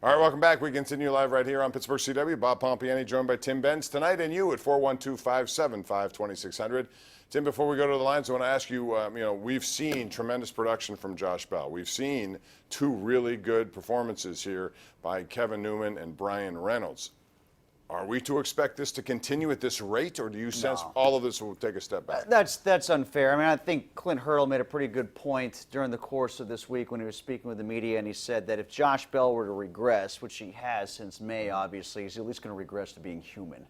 All right, welcome back. We continue live right here on Pittsburgh CW. Bob Pompeani joined by Tim Benz tonight, and you at 412-575-2600. Tim, before we go to the lines, I want to ask you, we've seen tremendous production from Josh Bell. We've seen two really good performances here by Kevin Newman and Brian Reynolds. Are we to expect this to continue at this rate, or do you sense all of this will take a step back? That's unfair. I mean, I think Clint Hurdle made a pretty good point during the course of this week when he was speaking with the media, and he said that if Josh Bell were to regress, which he has since May, obviously, he's at least going to regress to being human.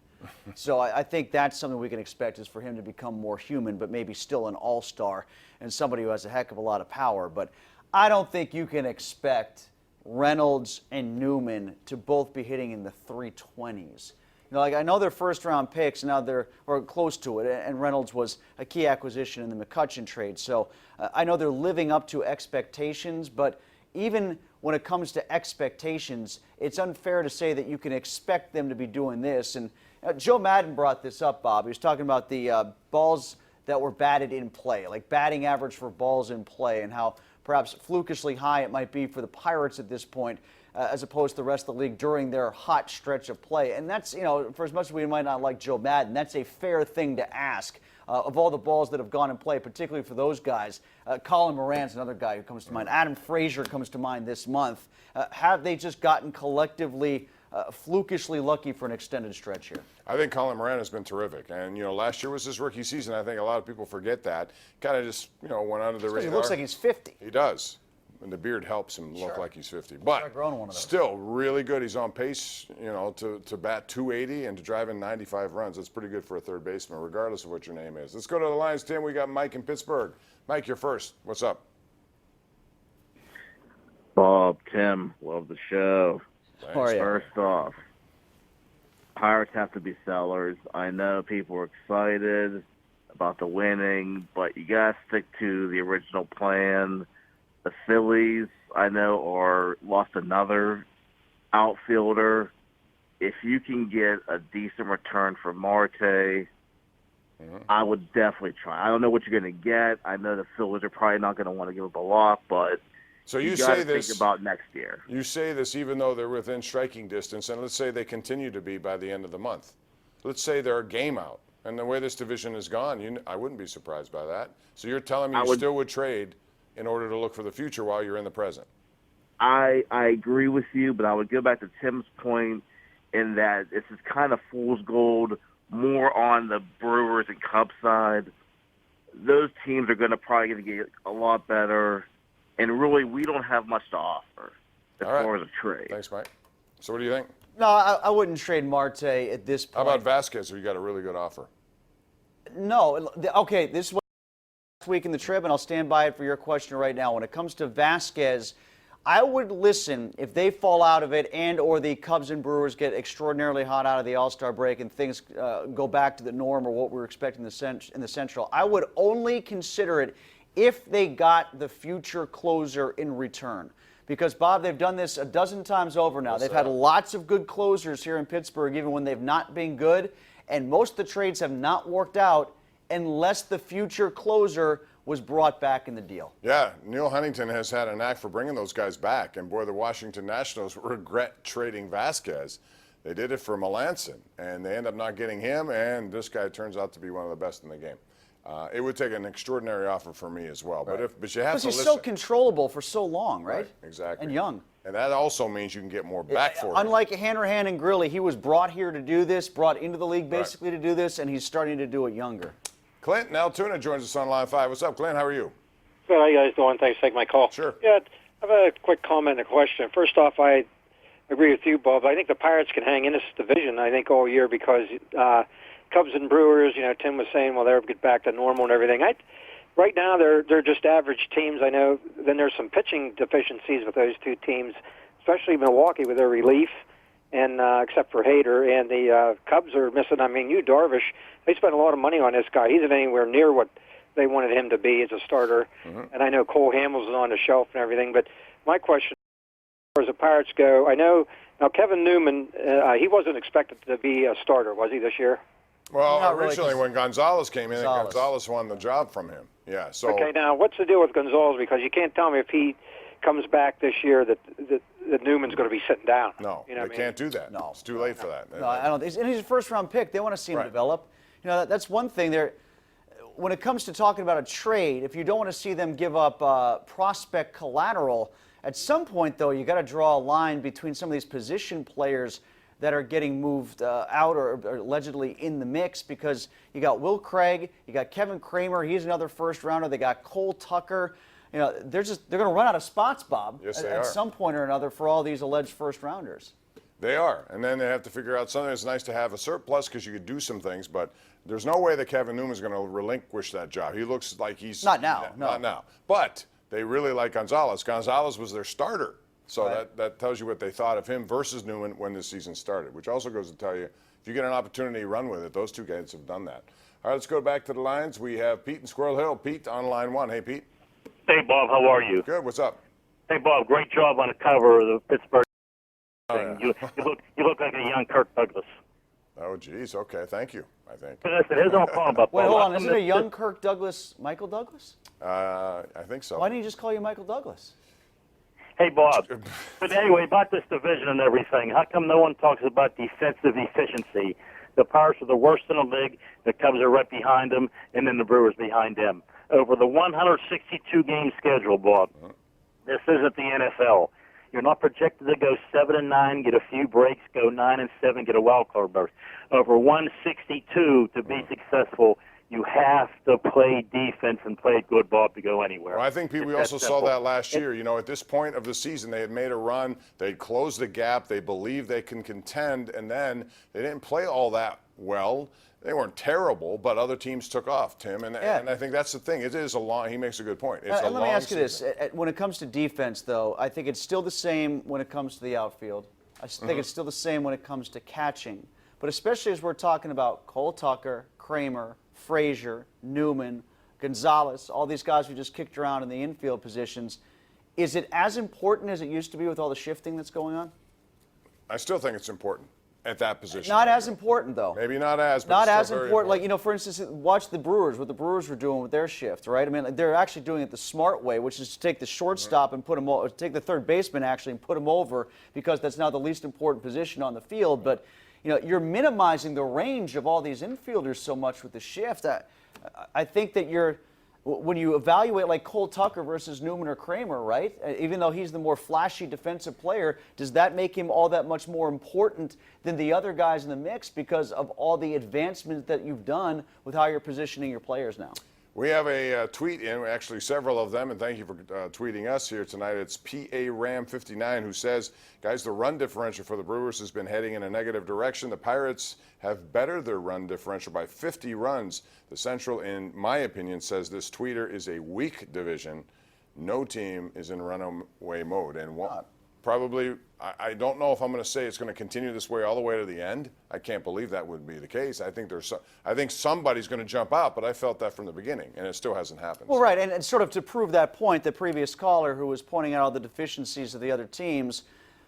So I think that's something we can expect, is for him to become more human, but maybe still an all-star and somebody who has a heck of a lot of power. But I don't think you can expect Reynolds and Newman to both be hitting in the 320s. I know they're first-round picks, now they're close to it, and Reynolds was a key acquisition in the McCutchen trade. So I know they're living up to expectations, but even when it comes to expectations, it's unfair to say that you can expect them to be doing this. And Joe Madden brought this up, Bob. He was talking about the balls that were batted in play, like batting average for balls in play, and how perhaps flukishly high it might be for the Pirates at this point, as opposed to the rest of the league during their hot stretch of play. And that's, for as much as we might not like Joe Madden, that's a fair thing to ask of all the balls that have gone in play, particularly for those guys. Colin Moran's another guy who comes to mind. Adam Frazier comes to mind this month. Have they just gotten collectively flukishly lucky for an extended stretch here? I think Colin Moran has been terrific. And, last year was his rookie season. I think a lot of people forget that. Kind of just, went under the radar. He looks like he's 50. He does. And the beard helps him look like he's 50. But still really good. He's on pace, to bat 280 and to drive in 95 runs. That's pretty good for a third baseman, regardless of what your name is. Let's go to the lines, Tim. We got Mike in Pittsburgh. Mike, you're first. What's up? Bob, Tim, love the show. How are you? First off, Pirates have to be sellers. I know people are excited about the winning, but you got to stick to the original plan. The Phillies, I know, lost another outfielder. If you can get a decent return for Marte, I would definitely try. I don't know what you're going to get. I know the Phillies are probably not going to want to give up a lot, but so you say this, think about next year. You say this even though they're within striking distance, and let's say they continue to be by the end of the month. Let's say they're a game out, and the way this division has gone, I wouldn't be surprised by that. So you're telling me you still would trade in order to look for the future while you're in the present? I agree with you, but I would go back to Tim's point in that this is kind of fool's gold, more on the Brewers and Cubs side. Those teams are probably going to get a lot better, and really we don't have much to offer as far as a trade. Thanks, Mike. So what do you think? No, I wouldn't trade Marte at this point. How about Vasquez, who you got a really good offer? No. Okay, this is what week in the Trib, and I'll stand by it for your question right now. When it comes to Vasquez, I would listen if they fall out of it and or the Cubs and Brewers get extraordinarily hot out of the All-Star break and things go back to the norm or what we were expecting in the Central. I would only consider it if they got the future closer in return. Because, Bob, they've done this a dozen times over now. They've had lots of good closers here in Pittsburgh, even when they've not been good, and most of the trades have not worked out unless the future closer was brought back in the deal. Yeah, Neil Huntington has had a knack for bringing those guys back, and boy, the Washington Nationals regret trading Vasquez. They did it for Melanson, and they end up not getting him, and this guy turns out to be one of the best in the game. It would take an extraordinary offer for me as well, but you have to listen. Because he's so controllable for so long, right? Exactly. And young. And that also means you can get more back for him. Unlike Hanrahan and Grilly, he was brought here to do this, brought into the league basically to do this, and he's starting to do it younger. Clint in Altoona joins us on Line 5. What's up, Clint? How are you? Good. How you guys doing? Thanks for taking my call. Sure. Yeah, I have a quick comment and a question. First off, I agree with you, Bob. I think the Pirates can hang in this division, I think, all year because Cubs and Brewers, Tim was saying, well, they'll get back to normal and everything. Right now, they're just average teams. I know then there's some pitching deficiencies with those two teams, especially Milwaukee with their relief, and except for Hader. And the Cubs are missing, Darvish. They spent a lot of money on this guy. He's not anywhere near what they wanted him to be as a starter. And I know Cole Hamels is on the shelf and everything. But my question, as far as the Pirates go, I know now Kevin Newman, he wasn't expected to be a starter, was he, this year? Well, originally when Gonzalez came in, Gonzalez won the job from him. Yeah. So okay, now what's the deal with Gonzalez? Because you can't tell me if he comes back this year that that Newman's going to be sitting down. No, you know they can't do that. No. It's too late for that. No, I don't think. And he's a first-round pick. They want to see him Right. develop. You know, that's one thing. There, when it comes to talking about a trade, if you don't want to see them give up prospect collateral, at some point though, you got to draw a line between some of these position players that are getting moved out or allegedly in the mix, because you got Will Craig, you got Kevin Kramer. He's another first-rounder. They got Cole Tucker. You know, they're going to run out of spots, Bob, Yes, they at are. some point or another for all these alleged first-rounders. They are, and then they have to figure out something. It's nice to have a surplus because you could do some things, but there's no way that Kevin Newman's going to relinquish that job. He looks like he's Not now, no. Not now. But they really like Gonzalez. Gonzalez was their starter, so Right. that tells you what they thought of him versus Newman when the season started. Which also goes to tell you, if you get an opportunity, run with it. Those two guys have done that. All right, let's go back to the lines. We have Pete in Squirrel Hill. Pete on line one. Hey, Pete. Hey, Bob, how are you? Good. What's up? Hey, Bob, great job on the cover of the Pittsburgh Oh, thing. yeah. You look like a young Kirk Douglas. Oh, geez. Okay. Thank you. I think. Listen, here's no problem about Wait, Bob. hold How on. come Isn't it a this- young Kirk Douglas, Michael Douglas? I think so. Why didn't you just call you Michael Douglas? Hey, Bob. But anyway, about this division and everything, how come no one talks about defensive efficiency? The Pirates are the worst in the league. The Cubs are right behind them, and then the Brewers behind them. Over the 162-game schedule, Bob, this isn't the NFL. You're not projected to go 7-9, get a few breaks, go 9-7, get a wild card berth. Over 162 to be successful, you have to play defense and play good, Bob, to go anywhere. Well, I think, Pete, we It's also that saw simple. that last year. You know, at this point of the season, they had made a run. They'd closed the gap. They believed they can contend, and then they didn't play all that well. They weren't terrible, but other teams took off, Tim. And I think that's the thing. It is a long – he makes a good point. It's a And let me long ask you this. season. When it comes to defense, though, I think it's still the same when it comes to the outfield. I think it's still the same when it comes to catching. But especially as we're talking about Cole Tucker, Kramer, Frazier, Newman, Gonzalez, all these guys we just kicked around in the infield positions, is it as important as it used to be with all the shifting that's going on? I still think it's important at that position. Not as important, though. Maybe not as, but Not it's still as very important. Like, you know, for instance, watch the Brewers, what the Brewers were doing with their shift, right? I mean, they're actually doing it the smart way, which is to take the shortstop and put him over, take the third baseman actually and put him over, because that's now the least important position on the field. But, you know, you're minimizing the range of all these infielders so much with the shift. I think that when you evaluate like Cole Tucker versus Newman or Kramer, right? Even though he's the more flashy defensive player, does that make him all that much more important than the other guys in the mix because of all the advancements that you've done with how you're positioning your players now? We have a tweet in, actually several of them, and thank you for tweeting us here tonight. It's PA-RAM59 who says, guys, the run differential for the Brewers has been heading in a negative direction. The Pirates have bettered their run differential by 50 runs. The Central, in my opinion, says this tweeter is a weak division. No team is in runaway mode. And probably, I don't know if I'm going to say it's going to continue this way all the way to the end. I can't believe that would be the case. I think somebody's going to jump out, but I felt that from the beginning, and it still hasn't happened. Well, right, and sort of to prove that point, the previous caller who was pointing out all the deficiencies of the other teams,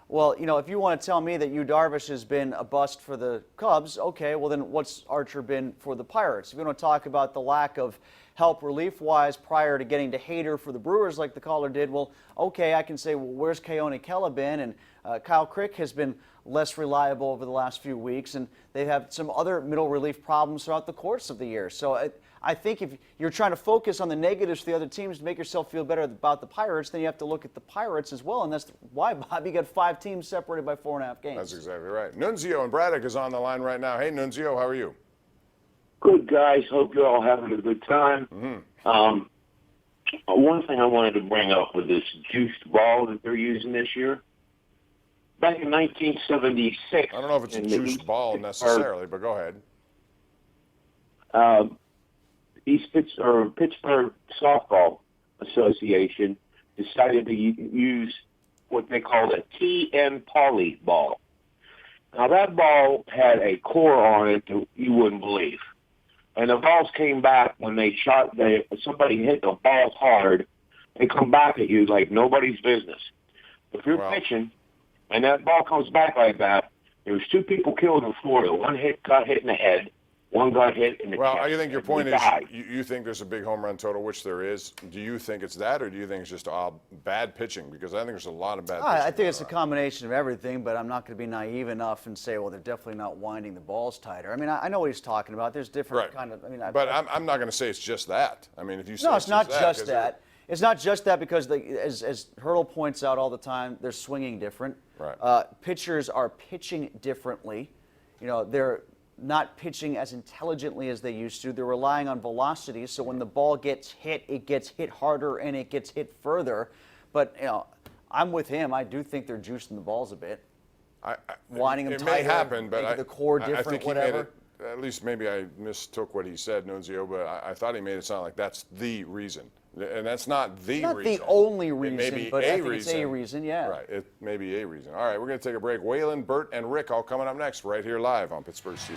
well, you know, if you want to tell me that Yu Darvish has been a bust for the Cubs, okay, well then what's Archer been for the Pirates? If you want to talk about the lack of help relief-wise prior to getting to Hader for the Brewers like the caller did, well, okay, I can say, well, where's Keone Kela been? And Kyle Crick has been less reliable over the last few weeks, and they have some other middle relief problems throughout the course of the year. So I think if you're trying to focus on the negatives of the other teams to make yourself feel better about the Pirates, then you have to look at the Pirates as well, and that's why, Bob, you got 5 teams separated by 4.5 games. That's exactly right. Nunzio and Braddock is on the line right now. Hey, Nunzio, how are you? Good, guys. Hope you're all having a good time. One thing I wanted to bring up with this juiced ball that they're using this year. Back in 1976. I don't know if it's a in the juiced ball necessarily, but go ahead. Pittsburgh Softball Association decided to use what they called a TN Poly ball. Now, that ball had a core on it that you wouldn't believe. And the balls came back when they shot, somebody hit the ball hard, they come back at you like nobody's business. If you're pitching and that ball comes back like that, there was 2 people killed in Florida. One got hit in the head, One got hit in the Well, chest. I think your and point he is died. you think there's a big home run total, which there is. Do you think it's that, or do you think it's just bad pitching? Because I think there's a lot of bad pitching. I think it's a going around. combination of everything, but I'm not going to be naive enough and say, well, they're definitely not winding the balls tighter. I mean, I know what he's talking about. There's different kind of. I mean, but I'm not going to say it's just that. I mean, if you say no, it's not just 'cause that. It's not just that because, as Hurdle points out all the time, they're swinging different. Right. Pitchers are pitching differently. You know, they're not pitching as intelligently as they used to. They're relying on velocity, so when the ball gets hit, it gets hit harder and it gets hit further. But, you know, I'm with him. I do think they're juicing the balls a bit. Winding them it tighter, may happen, but making the core I different, think he whatever. made it. At least maybe I mistook what he said, Nunzio, but I thought he made it sound like that's the reason, and that's not the Not reason. the only It reason, may be but a I think reason. it's a reason, yeah. Right, it may be a reason. All right, we're going to take a break. Waylon, Bert, and Rick all coming up next right here live on Pittsburgh CW.